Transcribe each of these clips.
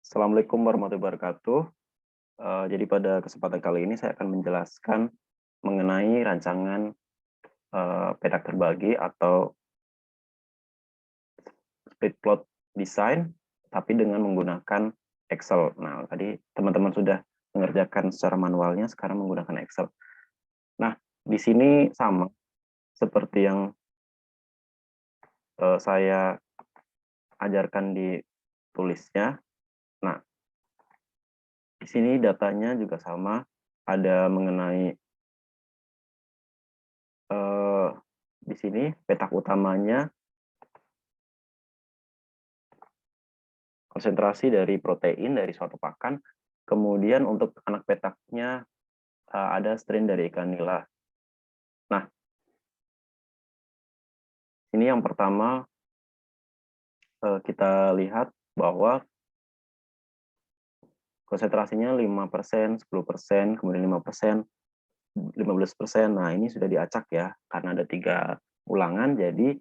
Assalamualaikum warahmatullahi wabarakatuh. Jadi pada kesempatan kali ini saya akan menjelaskan mengenai rancangan petak terbagi atau split plot design, tapi dengan menggunakan Excel. Nah, tadi teman-teman sudah mengerjakan secara manualnya, sekarang menggunakan Excel. Nah, di sini sama seperti yang saya ajarkan di tulisnya. Nah, di sini datanya juga sama, ada mengenai di sini petak utamanya konsentrasi dari protein dari suatu pakan, kemudian untuk anak petaknya ada strain dari ikan nila. Nah, ini yang pertama kita lihat bahwa konsentrasinya 5%, 10%, kemudian 5%, 15%. Nah, ini sudah diacak ya, karena ada 3 ulangan, jadi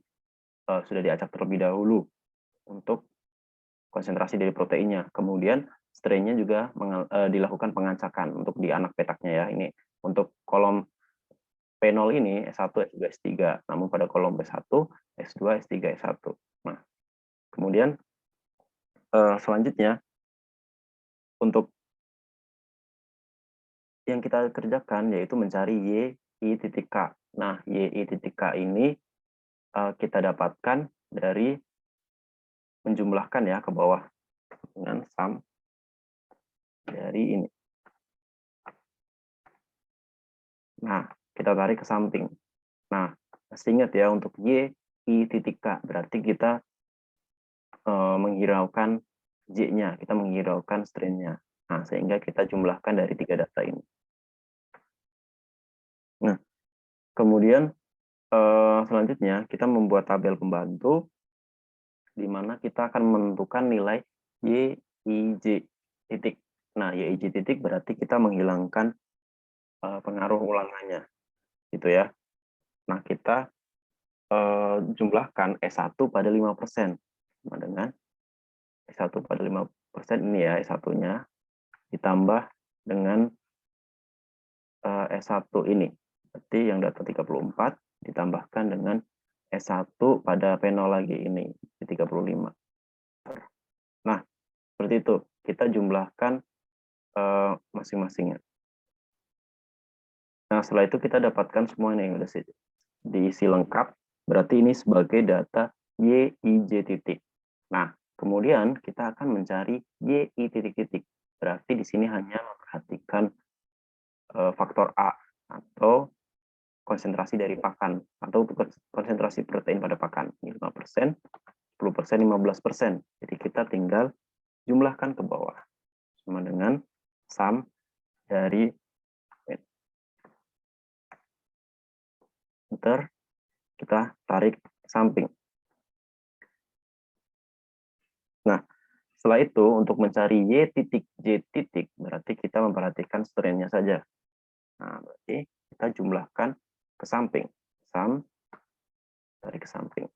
sudah diacak terlebih dahulu untuk konsentrasi dari proteinnya. Kemudian strain-nya juga dilakukan pengacakan untuk di anak petaknya ya. Ini untuk kolom P0 ini S1, S2, S3. Namun pada kolom P1, S2, S3, S1. Nah, kemudian selanjutnya untuk yang kita kerjakan yaitu mencari Y, I titik K. Nah, Y, I titik K ini kita dapatkan dari menjumlahkan ya ke bawah dengan sum dari ini. Nah, kita tarik ke samping. Nah, masih ingat ya untuk Y, I titik K. Berarti kita menghiraukan J-nya, kita menghiraukan strain-nya. Nah, sehingga kita jumlahkan dari 3 data ini. Nah, kemudian selanjutnya kita membuat tabel pembantu di mana kita akan menentukan nilai Y, I, J titik. Nah, Y, I, J titik berarti kita menghilangkan pengaruh ulangannya, gitu ya. Nah, kita jumlahkan S1 pada 5%. Sama dengan S1 pada 5% ini ya, S1-nya ditambah dengan S1 ini. Berarti yang data 34 ditambahkan dengan S1 pada P0 lagi ini, di 35. Nah, seperti itu. Kita jumlahkan masing-masingnya. Nah, setelah itu kita dapatkan semua ini yang sudah diisi lengkap. Berarti ini sebagai data Y, I, J titik. Nah, kemudian kita akan mencari Y, I titik-titik. Berarti di sini hanya memperhatikan faktor A atau konsentrasi dari pakan atau konsentrasi protein pada pakan. 5%, 10%, 15%. Jadi kita tinggal jumlahkan ke bawah. Sama dengan sum dari enter, kita tarik ke samping. Nah, setelah itu untuk mencari Y titik J titik, berarti kita memperhatikan strain-nya saja. Nah, berarti kita jumlahkan ke samping. Sum tarik ke samping.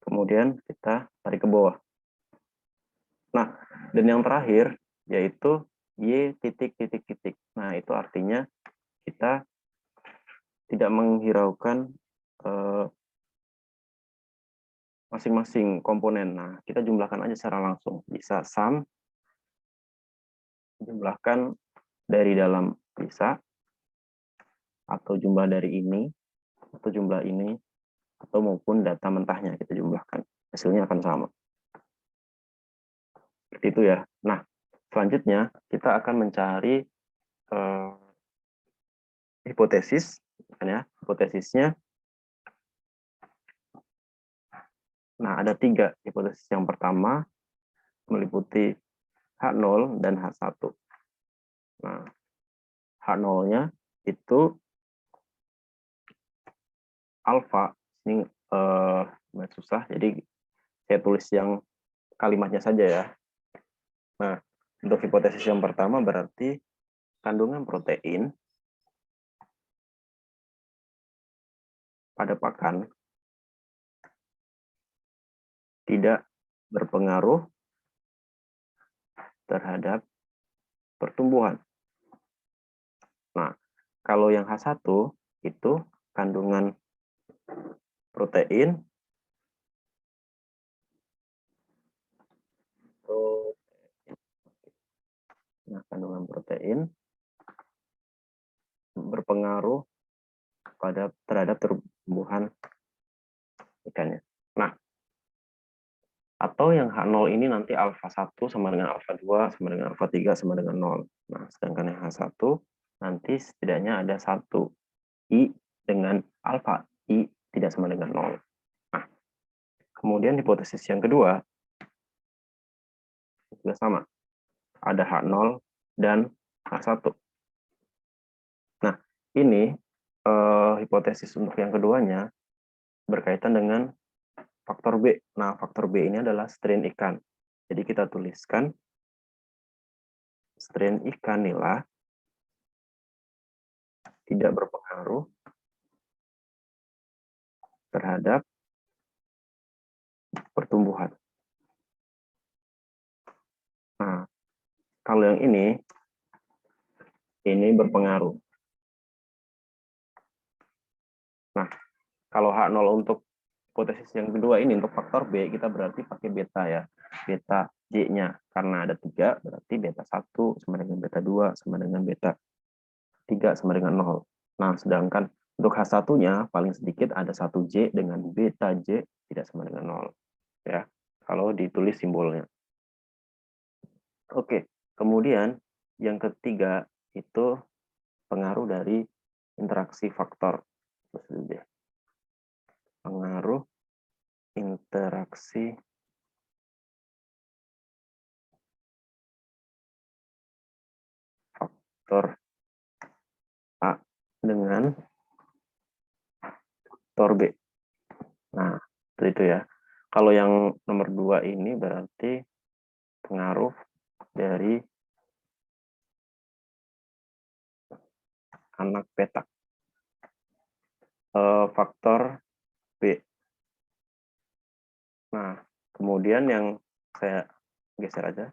Kemudian kita tarik ke bawah. Nah, dan yang terakhir yaitu Y titik titik titik. Nah, itu artinya kita tidak menghiraukan masing-masing komponen. Nah, kita jumlahkan aja secara langsung. Bisa sum, jumlahkan dari dalam bisa, atau jumlah dari ini, atau jumlah ini, atau maupun data mentahnya kita jumlahkan. Hasilnya akan sama. Seperti itu ya. Nah, selanjutnya kita akan mencari hipotesis. Ya, hipotesisnya. Nah, ada 3 hipotesis. Yang pertama meliputi H0 dan H1. Nah, H0-nya itu alfa. Ini susah, jadi saya tulis yang kalimatnya saja ya. Nah, untuk hipotesis yang pertama berarti kandungan protein pada pakan tidak berpengaruh terhadap pertumbuhan. Nah, kalau yang H1 itu kandungan protein, nah, kandungan protein berpengaruh terhadap pertumbuhan ikannya. Nah, atau yang H0 ini nanti alfa 1 sama dengan alfa 2 sama dengan alfa 3 sama dengan 0. Nah, sedangkan yang H1 nanti setidaknya ada 1 I dengan alfa I tidak sama dengan 0. Nah, kemudian hipotesis yang kedua juga sama. Ada H0 dan H1. Nah, ini hipotesis untuk yang keduanya berkaitan dengan faktor B. Nah, faktor B ini adalah strain ikan. Jadi kita tuliskan strain ikan nila tidak berpengaruh terhadap pertumbuhan. Nah, kalau yang ini berpengaruh. Nah, kalau H0 untuk hipotesis yang kedua ini untuk faktor B, kita berarti pakai beta ya. Beta J-nya. Karena ada 3, berarti beta 1 sama dengan beta 2 sama dengan beta 3 sama dengan 0. Nah, sedangkan untuk H1-nya paling sedikit ada 1J dengan beta J tidak sama dengan 0. Ya, kalau ditulis simbolnya. Oke, kemudian yang ketiga itu pengaruh dari interaksi faktor. Pengaruh interaksi faktor A dengan faktor B. Nah, itu ya. Kalau yang nomor 2 ini berarti pengaruh dari anak petak. Faktor B. Nah, kemudian yang saya geser aja.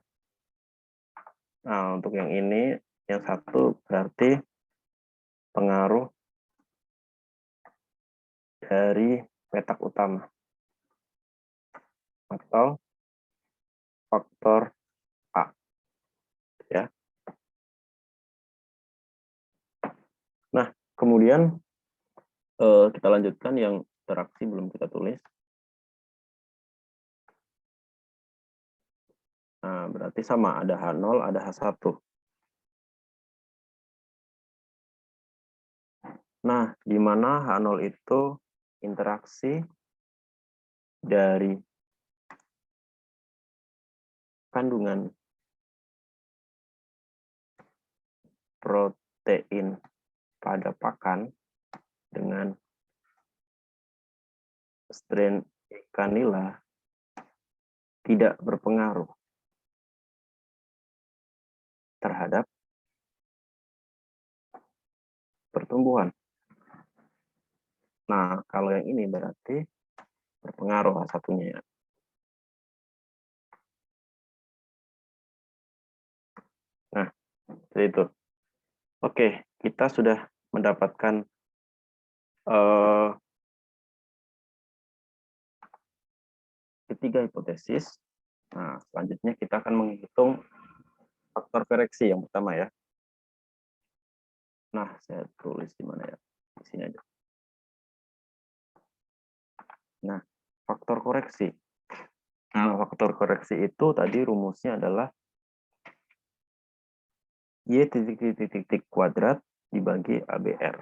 Nah, untuk yang ini, yang satu berarti pengaruh dari petak utama atau faktor A. Ya. Nah, kemudian kita lanjutkan yang interaksi belum kita tulis. Nah, berarti sama, ada H0, ada H1. Nah, di mana H0 itu interaksi dari kandungan protein pada pakan dengan strain ikan nila tidak berpengaruh terhadap pertumbuhan. Nah, kalau yang ini berarti berpengaruh satunya ya. Nah, seperti itu. Oke, kita sudah mendapatkan ketiga hipotesis. Nah, selanjutnya kita akan menghitung faktor koreksi yang pertama ya. Nah, saya tulis di mana ya? Di sini aja. Nah, faktor koreksi. Nah, faktor koreksi itu tadi rumusnya adalah Y titik kuadrat dibagi ABR.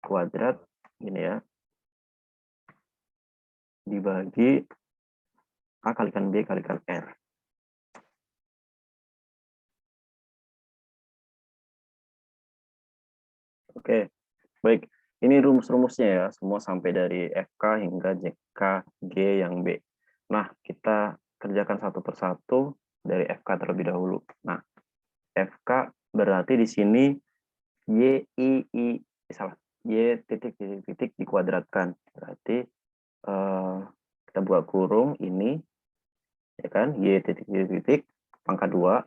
Kuadrat, ini ya, dibagi A kalikan B kalikan R. Oke, baik. Ini rumus-rumusnya ya, semua sampai dari FK hingga JK, G yang B. Nah, kita kerjakan satu persatu dari FK terlebih dahulu. Nah, FK berarti di sini Y, salah. Y titik dikuadratkan. Berarti kita buat kurung ini ya kan, Y titik titik titik pangkat 2.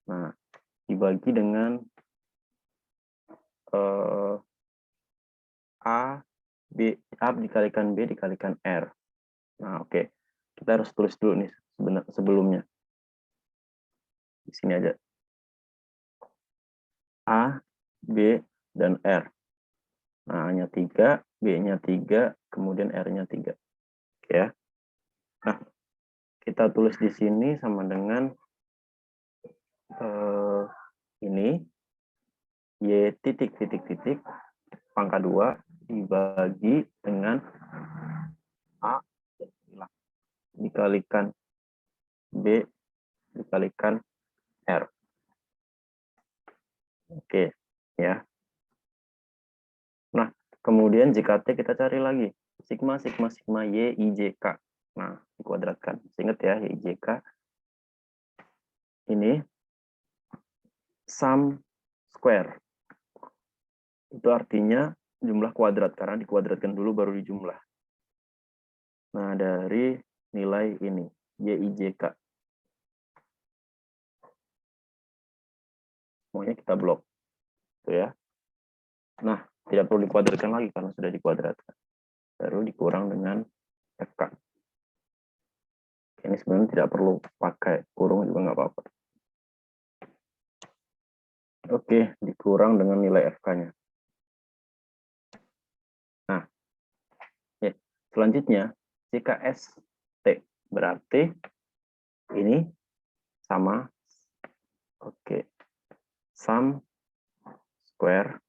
Nah, dibagi dengan A dikalikan B dikalikan R. Nah, oke. Kita harus tulis dulu nih sebelumnya. Di sini aja. A, B, dan R. Nah, A-nya 3, B-nya 3, kemudian R-nya 3. Oke ya. Nah, kita tulis di sini sama dengan ini Y titik titik titik pangkat 2 dibagi dengan A dikalikan B dikalikan R. Oke, ya. Nah, kemudian JKT kita cari lagi. Sigma, sigma, sigma, Y, I, J, K. Nah, dikuadratkan. Ingat ya, Y, I, J, K. Ini sum square. Itu artinya jumlah kuadrat, karena dikuadratkan dulu baru dijumlah. Nah, dari nilai ini, Y, I, J, K. Semuanya kita blok. Itu ya. Nah, tidak perlu dikuadratkan lagi karena sudah dikuadratkan. Baru dikurang dengan FK. Ini sebenarnya tidak perlu pakai kurung juga nggak apa-apa. Oke, dikurang dengan nilai FK-nya. Nah, ya. Selanjutnya, jika ST berarti ini sama, oke, sum square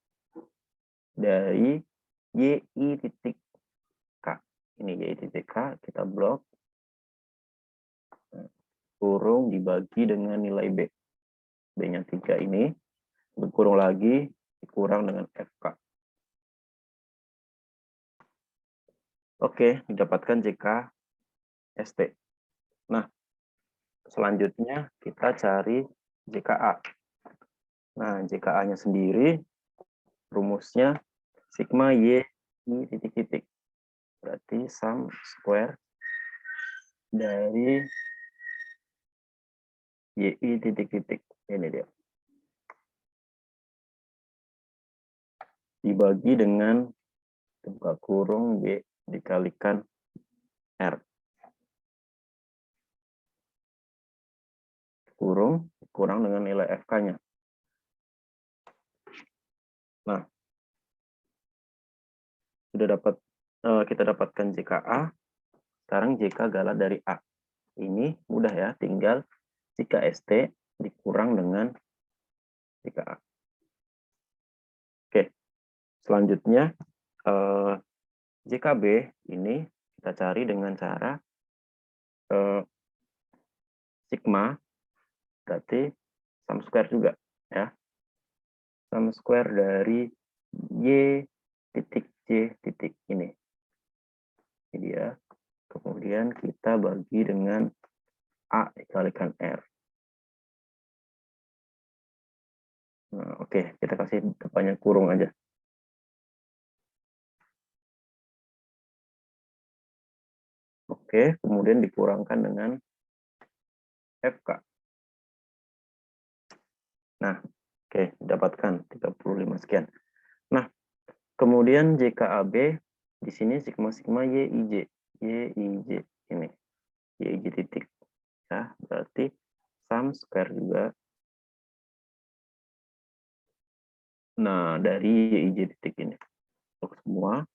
dari YI titik K. Ini YI titik K, kita blok, kurung dibagi dengan nilai B. B-nya 3 ini, dikurung lagi, dikurang dengan FK. Oke, didapatkan JK ST. Nah, selanjutnya kita cari JKA. Nah, JKA-nya sendiri, rumusnya sigma Y I titik-titik. Berarti sum square dari YI titik-titik. Ini dia. Dibagi dengan buka kurung B dikalikan R. Kurung kurang dengan nilai FK-nya. Nah, sudah dapat kita dapatkan JKA. Sekarang JK gala dari A. Ini mudah ya, tinggal jika ST dikurang dengan JKA. Oke, selanjutnya JKB ini kita cari dengan cara sigma, berarti sum square juga ya. Sum square dari Y titik J titik ini. Ini dia. Kemudian kita bagi dengan A dikalikan R. Nah, oke, kita kasih depannya kurung aja. Oke, kemudian dikurangkan dengan FK. Nah, oke, dapatkan 35 sekian. Nah, kemudian JKAB di sini sigma-sigma YIJ. YIJ ini. YIJ titik. Ya, berarti sum square juga. Nah, dari YIJ titik ini. Untuk semua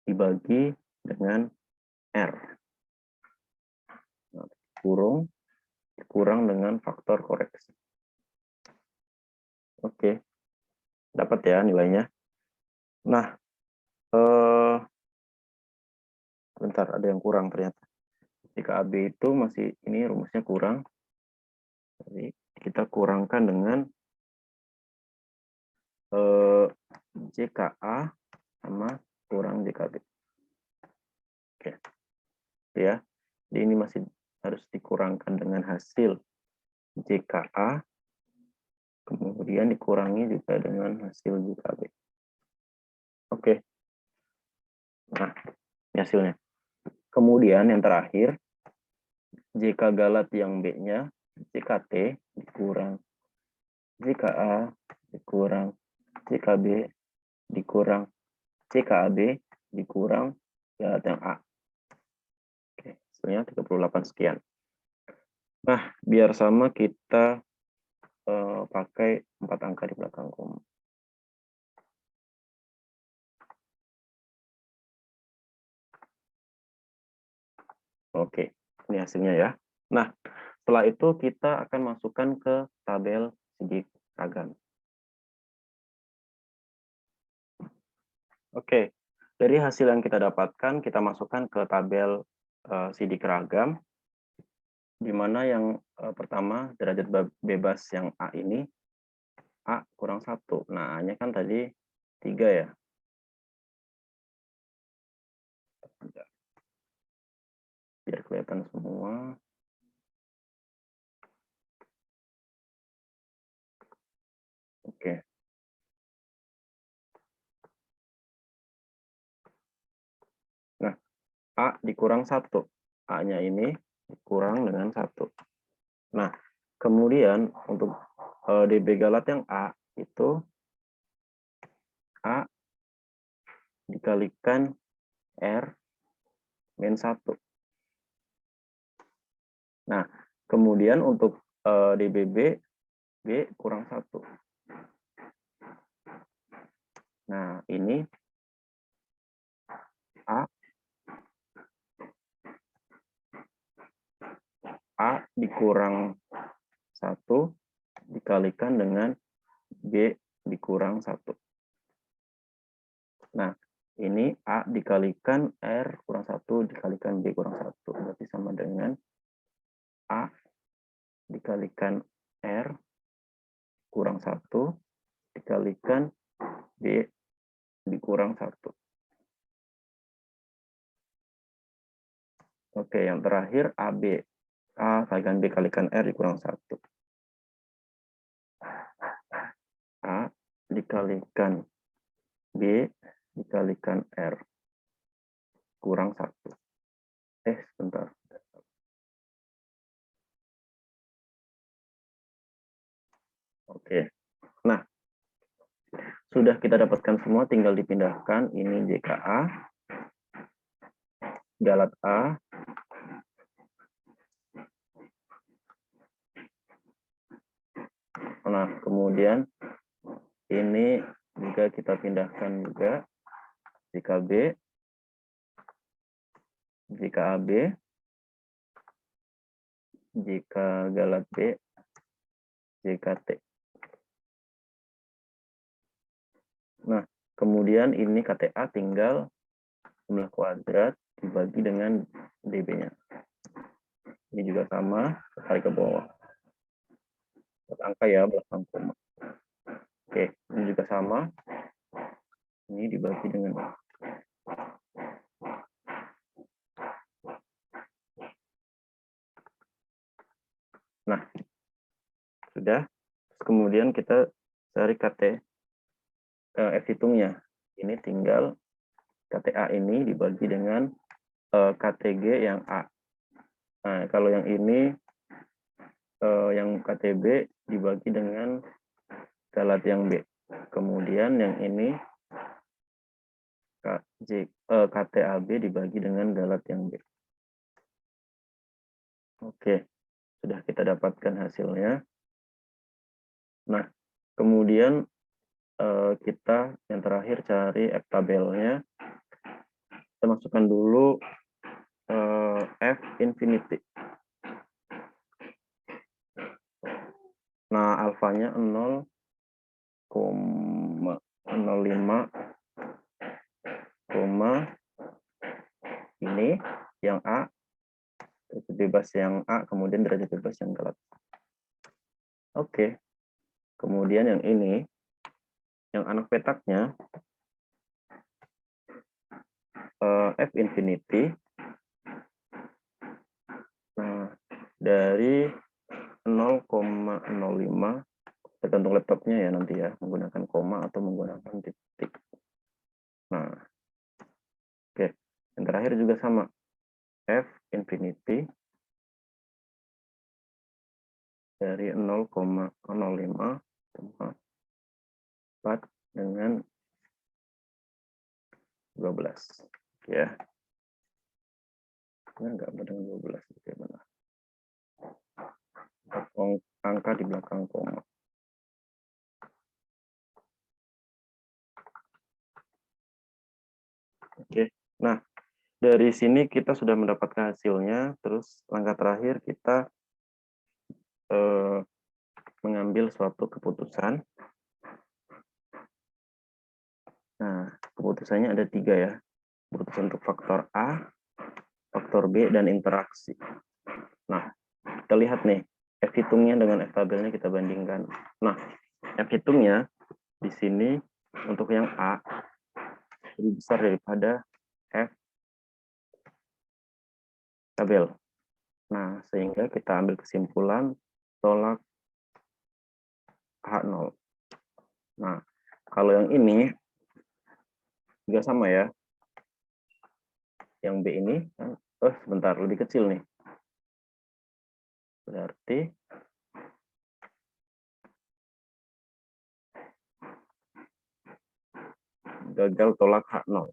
dibagi dengan R. Nah, kurang dengan faktor koreksi. Oke, dapat ya nilainya. Nah, bentar, ada yang kurang ternyata. Jika AB itu masih, ini rumusnya kurang. Jadi kita kurangkan dengan JKA sama kurang JKB. Oke, ya. Jadi ini masih harus dikurangkan dengan hasil JKA, kemudian dikurangi juga dengan hasil JKB. Oke. Nah, ini hasilnya. Kemudian yang terakhir, JK galat yang B-nya, JKT dikurang JKA dikurang JKB dikurang CKAB dikurang galat yang A. Oke, hasilnya 38 sekian. Nah, biar sama kita pakai 4 angka di belakang koma. Oke, ini hasilnya ya. Nah, setelah itu kita akan masukkan ke tabel sidik ragam. Oke, dari hasil yang kita dapatkan, kita masukkan ke tabel sidik ragam, di mana yang pertama derajat bebas yang A ini, A kurang 1. Nah, A-nya kan tadi 3 ya. Biar kelihatan semua. Oke. Nah, A dikurang 1. A-nya ini dikurang dengan 1. Nah, kemudian untuk DB galat yang A itu A dikalikan R min 1. Nah, kemudian untuk DBB B kurang 1. Nah, ini A dikurang 1 dikalikan dengan B dikurang 1. Nah, ini A dikalikan R kurang 1 dikalikan B kurang 1. Berarti sama dengan A dikalikan R kurang 1 dikalikan B dikurang 1. Oke, yang terakhir AB. A kalikan B kalikan R dikurang 1. A dikalikan B dikalikan R kurang 1. Sebentar. Oke. Nah, sudah kita dapatkan semua, tinggal dipindahkan. Ini JKA, galat A, nah kemudian ini juga kita pindahkan juga JKB, JKAB, JK galat B, JKT. Nah, kemudian ini KTA tinggal jumlah kuadrat dibagi dengan DB-nya. Ini juga sama, tarik ke bawah. Angka ya, belakang koma. Oke, ini juga sama. Ini dibagi dengan nah, sudah. Kemudian kita cari F hitungnya. Ini tinggal KTA ini dibagi dengan KTG yang A. Nah, kalau yang ini yang KTB dibagi dengan galat yang B. Kemudian yang ini KTAB dibagi dengan galat yang B. Oke, sudah kita dapatkan hasilnya. Nah, kemudian kita yang terakhir cari F tabelnya. Kita masukkan dulu F infinity. Nah, alfanya 0,05, ini yang A, derajat bebas yang A, kemudian derajat bebas yang galat. Oke, kemudian yang ini, yang anak petaknya, F infinity, nah, dari 0,05, tergantung laptopnya ya nanti ya, menggunakan koma atau menggunakan titik. Nah, oke, yang terakhir juga sama, F infinity dari 0,05,4 dengan 12. Ya. Enggak dengan 12. Bagaimana? Angka di belakang koma. Oke. Nah, dari sini kita sudah mendapatkan hasilnya. Terus langkah terakhir kita mengambil suatu keputusan. Nah, keputusannya ada 3 ya. Keputusan untuk faktor A, faktor B, dan interaksi. Nah, kita lihat nih, F hitungnya dengan F tabelnya kita bandingkan. Nah, F hitungnya di sini untuk yang A lebih besar daripada F tabel. Nah, sehingga kita ambil kesimpulan tolak H0. Nah, kalau yang ini juga sama ya. Yang B ini, sebentar, lebih kecil nih. Berarti gagal tolak H0.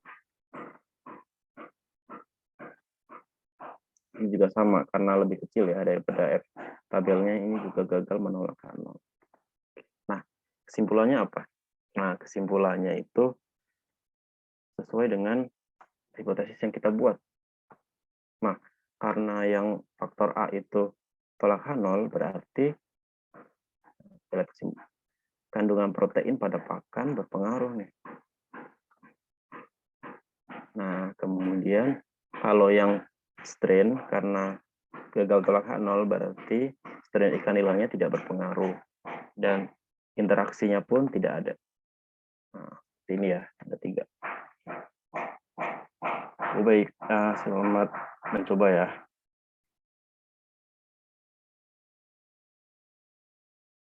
Ini juga sama, karena lebih kecil ya daripada F tabelnya, ini juga gagal menolak H0. Nah, kesimpulannya apa? Nah, kesimpulannya itu sesuai dengan hipotesis yang kita buat. Nah, karena yang faktor A itu tolak H0, berarti kandungan protein pada pakan berpengaruh nih. Nah, kemudian kalau yang strain karena gagal tolak H0 berarti strain ikan nilainya tidak berpengaruh dan interaksinya pun tidak ada. Nah, ini ya, ada 3. Baik, selamat mencoba ya.